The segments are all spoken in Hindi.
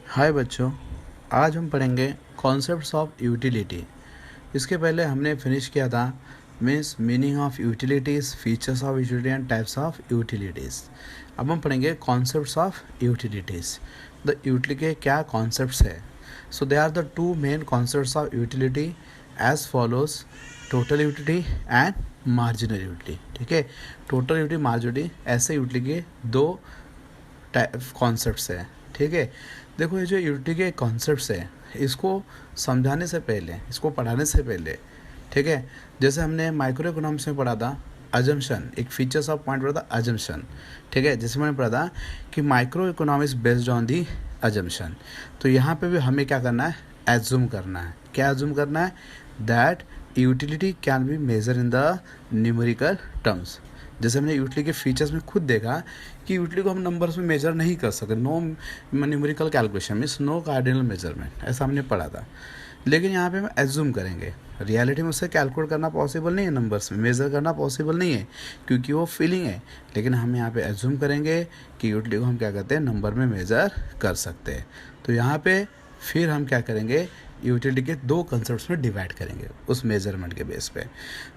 हाय बच्चों, आज हम पढ़ेंगे कॉन्सेप्ट्स ऑफ यूटिलिटी। इसके पहले हमने फिनिश किया था meaning of utilities, features of utility and types of utilities. अब हम पढ़ेंगे concepts of utilities. The utility के क्या कॉन्सेप्ट्स है? So they are the two main concepts of utility as follows: total utility and marginal utility. ठीक है, टोटल यूटिलिटी, मार्जिनल ऐसे यूटिलिटी के दो कॉन्सेप्ट्स हैं। ठीक है, देखो ये जो यूटिलिटी के कॉन्सेप्ट्स हैं, इसको समझाने से पहले, इसको पढ़ाने से पहले, ठीक है, जैसे हमने माइक्रो इकोनॉमिक्स में पढ़ा था अजम्पशन, एक फीचर्स ऑफ पॉइंट पढ़ा था अजम्पशन। ठीक है, जैसे मैंने पढ़ा था कि micro economics based on the assumption. तो यहाँ पे भी हमें क्या करना है? एज्यूम करना है। क्या एज्यूम करना है? That utility can be measure in the numerical terms. जैसे हमने यूटिलिटी के फीचर्स में खुद देखा कि यूटिलिटी को हम नंबर्स में मेजर नहीं कर सकते, no numerical calculation means no cardinal measurement, ऐसा हमने पढ़ा था। लेकिन यहाँ पे हम एज्यूम करेंगे, रियलिटी में उससे कैलकुलेट करना पॉसिबल नहीं है, नंबर्स में मेज़र करना पॉसिबल नहीं है क्योंकि वो फीलिंग है। लेकिन हम यहाँ पे एज्यूम करेंगे कि यूटिलिटी को हम क्या करते हैं, नंबर में मेज़र कर सकते हैं। तो यहाँ पे फिर हम क्या करेंगे, यूटिलिटी के दो कॉन्सेप्ट्स में डिवाइड करेंगे उस मेजरमेंट के बेस पे।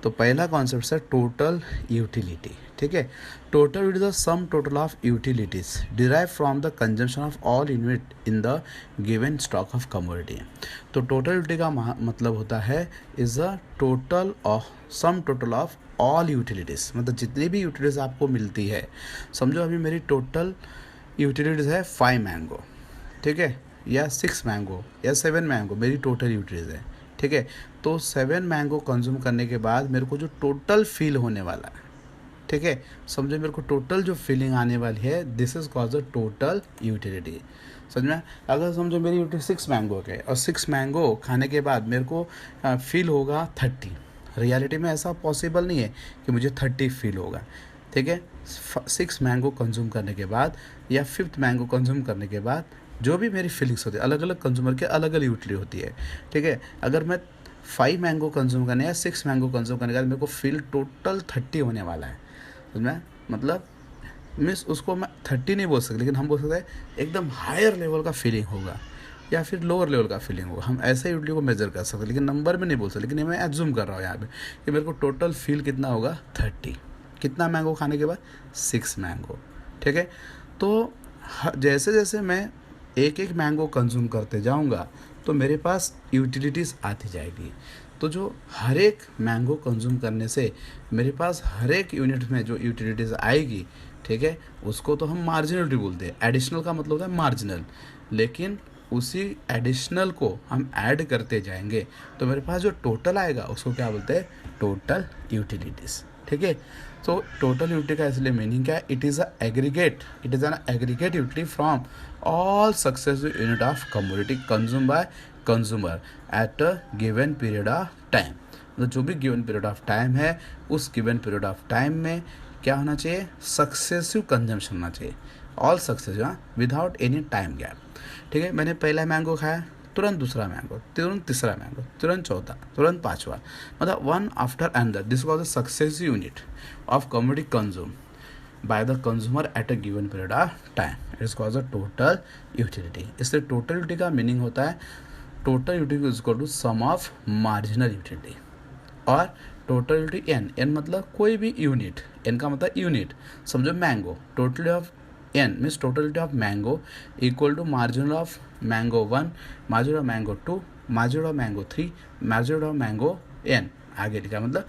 तो पहला कॉन्सेप्ट है टोटल यूटिलिटी। ठीक है, total is the sum total of utilities derive from the consumption of all unit in the given stock of commodity. तो टोटल यूटिलिटी का मतलब होता है is the total of sum total of all utilities, मतलब जितनी भी यूटिलिटीज़ आपको मिलती है। समझो अभी मेरी टोटल यूटिलिटीज़ है 5 मैंगो, ठीक है, या 6 मैंगो या 7 मैंगो मेरी टोटल यूटिलिटीज़ है। ठीक है, तो 7 मैंगो कंज्यूम करने के बाद मेरे को जो टोटल फील होने वाला है, ठीक है, समझो मेरे को टोटल जो फीलिंग आने वाली है, this is called the total utility. समझ में? अगर समझो मेरी यूटिलिटी 6 मैंगो है और 6 मैंगो खाने के बाद मेरे को फील होगा 30। रियलिटी में ऐसा पॉसिबल नहीं है कि मुझे 30 फील होगा। ठीक है, 6 मैंगो कंज्यूम करने के बाद या 5th मैंगो कंज्यूम करने के बाद जो भी मेरी फीलिंग्स होती है, अलग अलग कंज्यूमर के अलग अलग यूटिलिटी होती है। ठीक है, अगर मैं 5 मैंगो कंज्यूम करने या 6 मैंगो कंज्यूम करने के बाद मेरे को फील टोटल 30 होने वाला है, समझ में? मतलब मीन्स उसको मैं 30 नहीं बोल सकते, लेकिन हम बोल सकते हैं एकदम हायर लेवल का फीलिंग होगा या फिर लोअर लेवल का फीलिंग होगा। हम ऐसे यूटिलिटी को मेजर कर सकते, लेकिन नंबर में नहीं बोल सकते। लेकिन मैं एज्यूम कर रहा हूँ यहाँ पे कि मेरे को टोटल फील कितना होगा, 30। कितना मैंगो खाने के बाद? 6 मैंगो। ठीक है, तो जैसे जैसे मैं एक एक मैंगो कंज्यूम करते जाऊंगा तो मेरे पास यूटिलिटीज़ आती जाएगी। तो जो हर एक मैंगो कंज्यूम करने से मेरे पास हर एक यूनिट में जो यूटिलिटीज़ आएगी, ठीक है, उसको तो हम मार्जिनल बोलते हैं। एडिशनल का मतलब होता है मार्जिनल, लेकिन उसी एडिशनल को हम ऐड करते जाएंगे तो मेरे पास जो टोटल आएगा उसको क्या बोलते हैं? Total utilities. ठीक है, तो टोटल यूटिलिटी का इसलिए मीनिंग क्या है? It is an aggregate utility from all successive unit of commodity consume by consumer at a given period of time. मतलब जो भी गिवन पीरियड ऑफ टाइम है, उस गिवन पीरियड ऑफ टाइम में क्या होना चाहिए? सक्सेसिव कंजम्पशन होना चाहिए, all successive, without any time gap. ठीक है, मैंने पहला मैंगो खाया, तुरंत दूसरा मैंगो, तुरंत तीसरा मैंगो, तुरंत चौथा, तुरंत पांचवा, मतलब one after another. This was the successive unit of commodity consume by the consumer at a given period of time. It is called the total utility. इसलिए टोटल यूटिलिटी का मीनिंग होता है total utility is equal to sum of marginal utility. और टोटल यूटिलिटी एन मतलब कोई भी यूनिट, एन का मतलब यूनिट। समझो mango, total of n means totality of mango equal to marginal of mango 1, marginal of mango 2, marginal of mango 3, marginal of mango n। आगे लिखा मतलब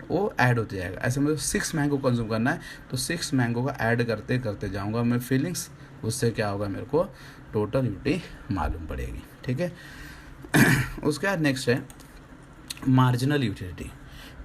वो ऐड होते जाएगा। ऐसे मुझे 6 मैंगो कंज्यूम करना है तो 6 मैंगो का ऐड करते करते जाऊंगा मैं फीलिंग्स, उससे क्या होगा? मेरे को टोटल यूटिलिटी मालूम पड़ेगी। ठीक है, उसके बाद नेक्स्ट है मार्जिनल यूटिलिटी।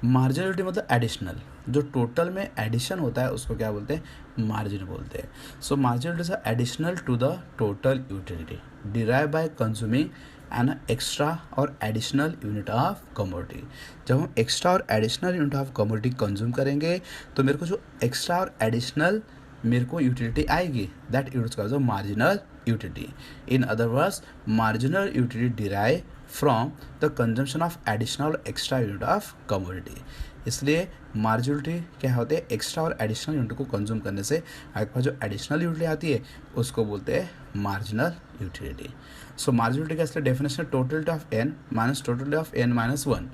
मार्जिनल यूटिलिटी मतलब एडिशनल, जो टोटल में एडिशन होता है उसको क्या बोलते हैं? मार्जिन बोलते हैं। So marginal is additional to the total utility derive by consuming an extra और एडिशनल यूनिट ऑफ कमोडिटी। जब हम एक्स्ट्रा और additional unit of commodity consume करेंगे तो मेरे को जो एक्स्ट्रा और एडिशनल मेरे को यूटिलिटी आएगी, that unit called marginal utility. In other words, marginal utility derive from the consumption of additional extra unit of commodity. इसलिए मार्जिनलिटी क्या होते हैं, एक्स्ट्रा और एडिशनल यूनिट को कंज्यूम करने से आपके पास जो एडिशनल यूटिलिटी आती है उसको बोलते हैं मार्जिनल यूटिलिटी। सो मार्जिनलिटी का इसलिए definition totality of n minus totality of n minus one.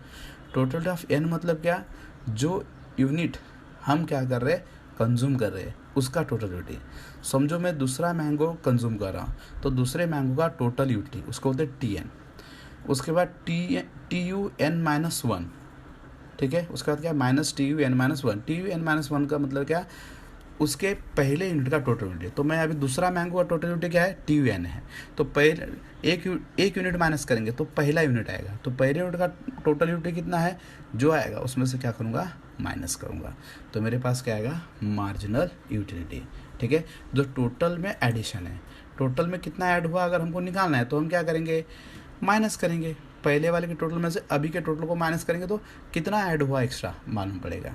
Totality of n मतलब क्या, जो यूनिट हम क्या कर रहे हैं, कंज्यूम कर रहे हैं, उसका टोटल यूटिलिटी। समझो मैं दूसरा मैंगो कंज्यूम कर रहा हूँ, तो दूसरे मैंगो का टोटल यूटिलिटी उसको बोलते हैं टी एन। उसके बाद T U n minus one, ठीक है। उसके बाद क्या, minus T U n minus one. T U n minus one का मतलब क्या, उसके पहले यूनिट का टोटल यूनिट। तो मैं अभी दूसरा मैंगो का टोटल यूनिट क्या है, टी यू एन है, तो पहले एक यूनिट माइनस करेंगे तो पहला यूनिट आएगा, तो पहले यूनिट का टोटल यूनिट कितना है जो आएगा उसमें से क्या करूँगा, माइनस करूँगा, तो मेरे पास क्या आएगा, मार्जिनल यूटिलिटी। ठीक है, जो टोटल में एडिशन है, टोटल में कितना ऐड हुआ अगर हमको निकालना है तो हम क्या करेंगे, माइनस करेंगे। पहले वाले के टोटल में से अभी के टोटल को माइनस करेंगे तो कितना ऐड हुआ एक्स्ट्रा मालूम पड़ेगा।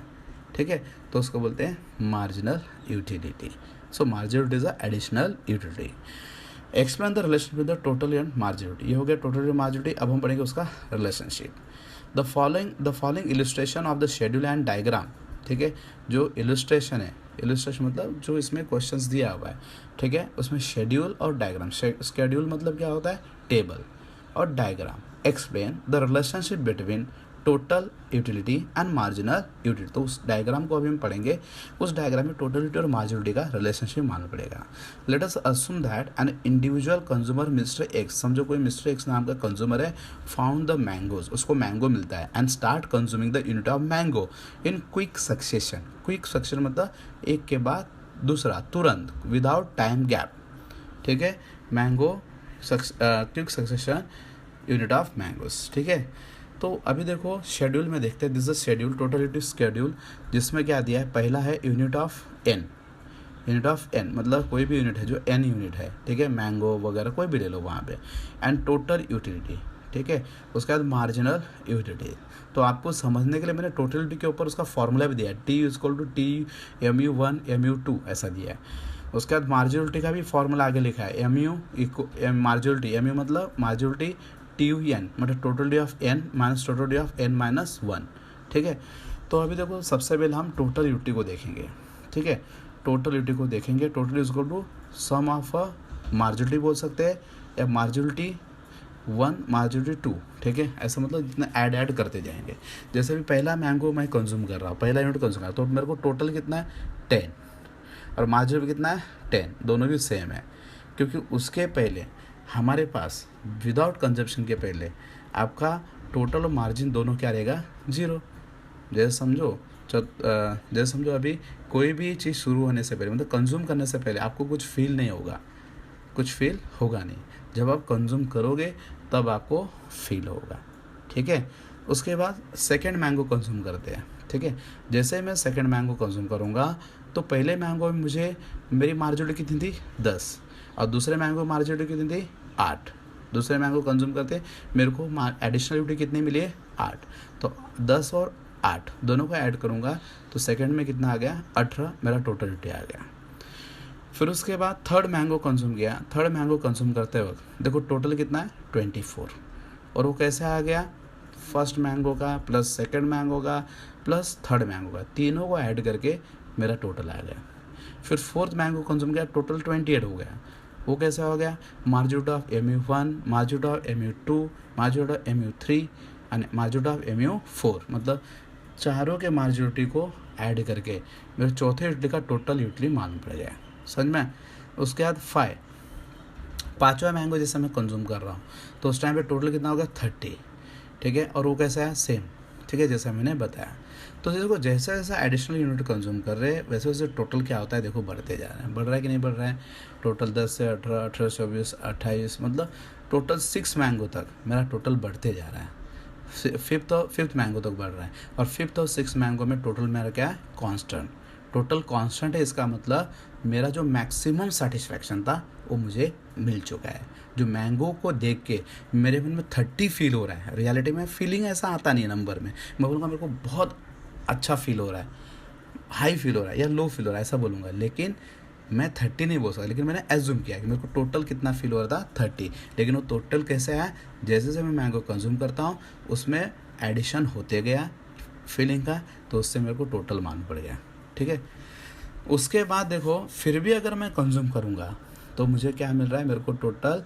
ठीक है, तो उसको बोलते हैं marginal utility. So marginal is a additional utility. Explain the relation with the total and marginality. ये हो गया टोटल एंड मार्जिनलिटी। अब हम पढ़ेंगे उसका relationship. The following illustration of the schedule and diagram. ठीक है, जो इलस्ट्रेशन है, इलस्ट्रेशन मतलब जो इसमें क्वेश्चंस दिया हुआ है, ठीक है, उसमें शेड्यूल और डायग्राम। शेड्यूल मतलब क्या होता है, टेबल, और diagram explain the relationship between total utility and marginal utility. तो उस डायग्राम को अभी हम पढ़ेंगे, उस डायग्राम में टोटल यूटिलिटी और मार्जिनलिटी का रिलेशनशिप मालूम पड़ेगा। Let us assume that an individual consumer mister x, समझो कोई मिस्टर एक्स नाम का कंज्यूमर है, फाउंड द मैंगोज, उसको मैंगो मिलता है, and start consuming the unit of mango in quick succession. Quick succession मतलब एक के बाद दूसरा, तुरंत, विदाउट टाइम गैप। ठीक है, mango quick succession unit of mangoes. ठीक है, तो अभी देखो शेड्यूल में देखते हैं, this is schedule, total utility schedule, जिसमें क्या दिया है, पहला है unit of n. Unit of n मतलब कोई भी यूनिट है जो एन यूनिट है, ठीक है, मैंगो वगैरह कोई भी ले लो वहाँ पे, एंड टोटल यूटिलिटी। ठीक है, उसके बाद मार्जिनल यूटिलिटी। तो आपको समझने के लिए मैंने टोटल यूटिलिटी के ऊपर उसका फॉर्मूला भी दिया है, T equal to T MU1 MU2 ऐसा दिया है। उसके बाद मार्जिनलिटी का भी फॉर्मूला आगे लिखा है, मार्जिनलिटी, एम यू मतलब मार्जिनलिटी, टी यू एन मतलब totality of n minus totality of n minus one. ठीक है, तो अभी देखो सबसे पहले हम टोटल यूटिलिटी को देखेंगे। ठीक है, टोटल यूटिलिटी को देखेंगे, total is equal to sum of marginality बोल सकते हैं, या मार्जिनलिटी 1 मार्जिनलिटी 2। ठीक है, ऐसा मतलब जितना ऐड करते जाएंगे। जैसे भी पहला मैंगो मैं कंज्यूम कर रहा हूँ, पहला यूनिट कंज्यूम कर रहा हूँ, तो मेरे को टोटल कितना है 10, और मार्जिन भी कितना है 10, दोनों भी सेम है, क्योंकि उसके पहले हमारे पास विदाउट कंजप्शन के पहले आपका टोटल और मार्जिन दोनों क्या रहेगा, 0। जैसे समझो अभी कोई भी चीज़ शुरू होने से पहले मतलब कंज्यूम करने से पहले आपको कुछ फील नहीं होगा, कुछ फील होगा नहीं, जब आप कंज्यूम करोगे तब आपको फील होगा। ठीक है, उसके बाद सेकेंड मैंगो कंज्यूम करते हैं। ठीक है, जैसे मैं सेकेंड मैंगो कंज्यूम करूँगा तो पहले मैंगो में मुझे मेरी मार्जिनलिटी कितनी थी 10, और दूसरे मैंगो मार्जिनलिटी कितनी थी 8। दूसरे मैंगो कंज्यूम करते मेरे को एडिशनल यूटिलिटी कितनी मिली है 8, तो 10 और 8 दोनों को ऐड करूँगा तो सेकंड में कितना आ गया 18, मेरा टोटल यूटिलिटी आ गया। फिर उसके बाद थर्ड मैंगो कंज्यूम किया, थर्ड मैंगो कंज्यूम करते वक्त देखो टोटल कितना है 24, और वो कैसे आ गया, फर्स्ट मैंगो का प्लस सेकंड मैंगो का प्लस थर्ड मैंगो का, तीनों को ऐड करके मेरा टोटल आ गया। फिर फोर्थ मैंगो कंज्यूम किया, टोटल 28 हो गया। वो कैसे हो गया, margin of MU1, margin of MU2, margin of MU3 and margin of MU4, मतलब चारों के मार्जिनलिटी को ऐड करके मेरे चौथे यूटिलिटी का टोटल यूटिलिटी मालूम पड़ गया। समझ में। उसके बाद पाँचवा मैंगो जैसे मैं कंज्यूम कर रहा हूँ तो उस टाइम पे टोटल कितना होगा 30। ठीक है, और वो कैसा है सेम। ठीक है, जैसा मैंने बताया। तो देखो जैसा जैसा एडिशनल यूनिट कंज्यूम कर रहे हैं वैसे वैसे टोटल क्या होता है, देखो बढ़ते जा रहे हैं। बढ़ रहा है कि नहीं बढ़ रहा है, टोटल 10 से 18, 18 से 24, 28, मतलब टोटल 6 मैंगो तक मेरा टोटल बढ़ते जा रहा है। फिफ्थ मैंगो तक बढ़ रहा है, और फिफ्थ और 6 मैंगो में टोटल मेरा क्या है कांस्टेंट, टोटल कांस्टेंट है। इसका मतलब मेरा जो मैक्सिमम सेटिस्फैक्शन था वो मुझे मिल चुका है। जो मैंगो को देख के मेरे मन में 30 फील हो रहा है, रियलिटी में फीलिंग ऐसा आता नहीं है नंबर में, मैं बोलूँगा मेरे को बहुत अच्छा फील हो रहा है, हाई फील हो रहा है या लो फील हो रहा है ऐसा बोलूँगा, लेकिन मैं 30 नहीं बोल सकता, लेकिन मैंने एज्यूम किया कि मेरे को टोटल कितना फील हो रहा था 30, लेकिन वो टोटल कैसे आया, जैसे जैसे मैं मैंगो कंज्यूम करता हूँ उसमें एडिशन होते गया फीलिंग का, तो उससे मेरे को टोटल मान पड़ गया। ठीक है, उसके बाद देखो फिर भी अगर मैं कंज्यूम करूँगा तो मुझे क्या मिल रहा है, मेरे को टोटल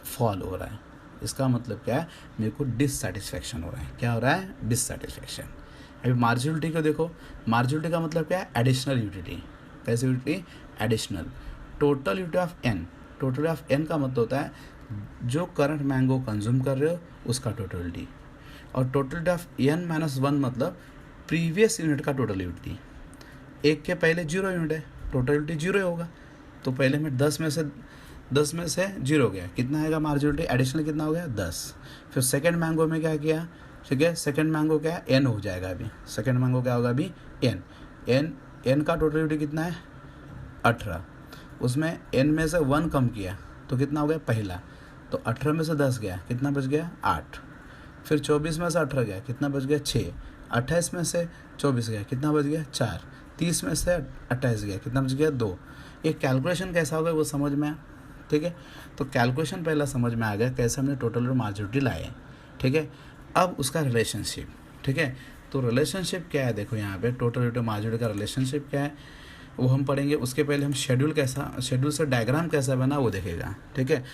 फॉल हो रहा है। इसका मतलब क्या है, मेरे को डिससेटिस्फैक्शन हो रहा है। क्या हो रहा है, डिससेटिस्फैक्शन। अभी मार्जिनलिटी को देखो, मार्जिनलिटी का मतलब क्या है, एडिशनल यूटिलिटी। कैसे utility, additional. Total utility of n, total of n का मतलब होता है जो करंट मैंगो कंज्यूम कर रहे हो उसका टोटलिटी, और totality of n minus one मतलब प्रीवियस यूनिट का टोटल यूटिलिटी। एक के पहले 0 यूनिट है, टोटल यूटिलिटी 0 होगा, तो पहले में 10 में से 0 गया, कितना आएगा मार्जिनलिटी, एडिशनल कितना हो गया 10। फिर सेकंड मैंगो में क्या किया, ठीक है, सेकंड मैंगो क्या है, एन हो जाएगा। अभी सेकंड मैंगो क्या होगा, अभी एन का टोटल यूटिलिटी कितना है 18, उसमें एन में से 1 कम किया तो कितना हो गया पहला, तो 18 में से 10 गया, कितना बच गया 8। फिर 24 में से 18 गया, कितना बच गया 6। 28 में से 24 गया, कितना बच गया 4। 30 में से 28 गया, कितना बच गया 2। ये कैलकुलेशन कैसा होगा वो समझ में आया। ठीक है, तो कैलकुलेशन पहला समझ में आ गया कैसे हमने टोटल और मार्जिनलिटी लाए। ठीक है, अब उसका रिलेशनशिप। ठीक है, तो रिलेशनशिप क्या है, देखो यहाँ पे टोटल और मार्जिनलिटी का रिलेशनशिप क्या है वो हम पढ़ेंगे। उसके पहले हम शेड्यूल से डायग्राम कैसा बना वो देखेगा। ठीक है,